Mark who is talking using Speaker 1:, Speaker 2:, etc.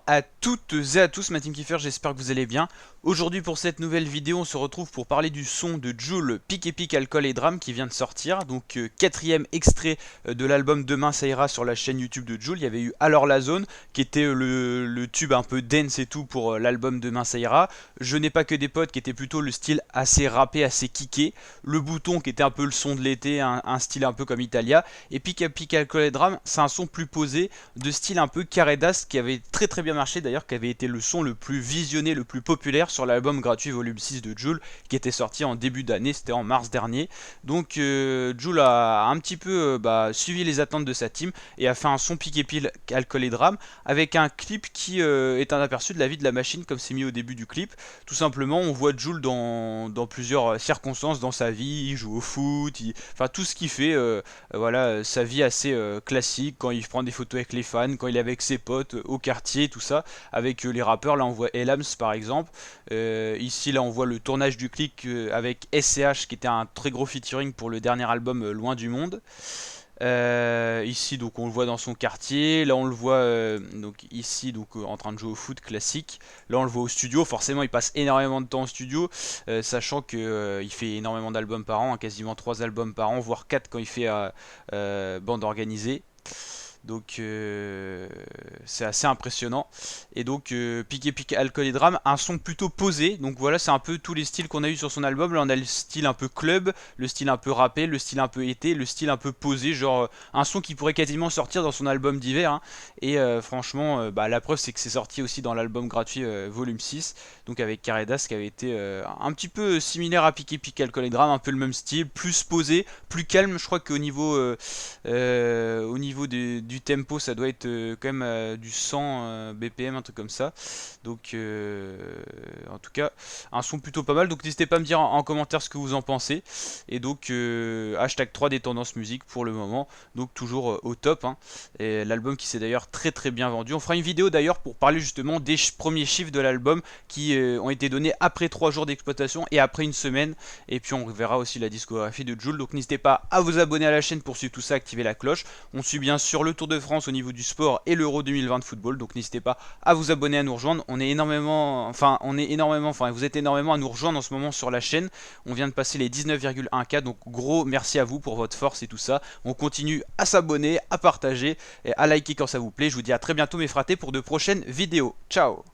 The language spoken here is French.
Speaker 1: Bonjour à toutes et à tous, ma team Kiefer, j'espère que vous allez bien. Aujourd'hui pour cette nouvelle vidéo, on se retrouve pour parler du son de Jul, Pic et Pic, Alcool et Drame qui vient de sortir. Donc quatrième extrait de l'album Demain ça ira sur la chaîne YouTube de Jul. Il y avait eu Alors la zone qui était le tube un peu dance et tout pour l'album Demain ça ira. Je n'ai pas que des potes qui était plutôt le style assez rappé, assez kické. Le bouton qui était un peu le son de l'été, un style un peu comme Italia. Et Pic et Pic, Alcool et Drame, c'est un son plus posé, de style un peu carré d'as qui avait très bien marché d'ailleurs, qui avait été le son le plus visionné, le plus populaire sur l'album gratuit volume 6 de Jul qui était sorti en début d'année, c'était en mars dernier. Donc Jul a un petit peu suivi les attentes de sa team et a fait un son piqué pile alcool et drame avec un clip qui est un aperçu de la vie de la machine comme c'est mis au début du clip. Tout simplement on voit Jul dans plusieurs circonstances dans sa vie, il joue au foot, enfin tout ce qu'il fait, voilà, sa vie assez classique, quand il prend des photos avec les fans, quand il est avec ses potes au quartier, tout ça, avec les rappeurs. Là on voit Elams par exemple. Ici là on voit le tournage du clip avec SCH qui était un très gros featuring pour le dernier album Loin du Monde. Ici donc on le voit dans son quartier, là on le voit donc ici donc en train de jouer au foot classique. Là on le voit au studio, forcément il passe énormément de temps au studio, sachant que il fait énormément d'albums par an, hein, quasiment 3 albums par an, voire 4 quand il fait bande organisée. Donc c'est assez impressionnant. Et donc Pic et Pic, Alcool et Drame, un son plutôt posé. Donc voilà, c'est un peu tous les styles qu'on a eu sur son album. Là on a le style un peu club, le style un peu rappé, le style un peu été, le style un peu posé, genre un son qui pourrait quasiment sortir dans son album d'hiver, hein. Et franchement, la preuve c'est que c'est sorti aussi dans l'album gratuit volume 6, donc avec Caredas qui avait été un petit peu similaire à Pic et Pic, Alcool et Drame, un peu le même style, plus posé, plus calme. Je crois qu'au niveau au niveau du tempo, ça doit être quand même du 100 BPM, un truc comme ça. Donc, en tout cas, un son plutôt pas mal. Donc, n'hésitez pas à me dire en commentaire ce que vous en pensez. Et donc, hashtag 3 des tendances musique pour le moment. Donc, toujours au top, hein. Et l'album qui s'est d'ailleurs très bien vendu. On fera une vidéo d'ailleurs pour parler justement des premiers chiffres de l'album qui ont été donnés après 3 jours d'exploitation et après une semaine. Et puis, on verra aussi la discographie de Jul. Donc, n'hésitez pas à vous abonner à la chaîne pour suivre tout ça, activer la cloche. On suit bien sûr le Tour de France au niveau du sport et l'Euro 2020 de football, donc n'hésitez pas à vous abonner, à nous rejoindre. Vous êtes énormément à nous rejoindre en ce moment sur la chaîne. On vient de passer les 19,1K, donc gros merci à vous pour votre force et tout ça. On continue à s'abonner, à partager et à liker quand ça vous plaît. Je vous dis à très bientôt mes fratés pour de prochaines vidéos. Ciao!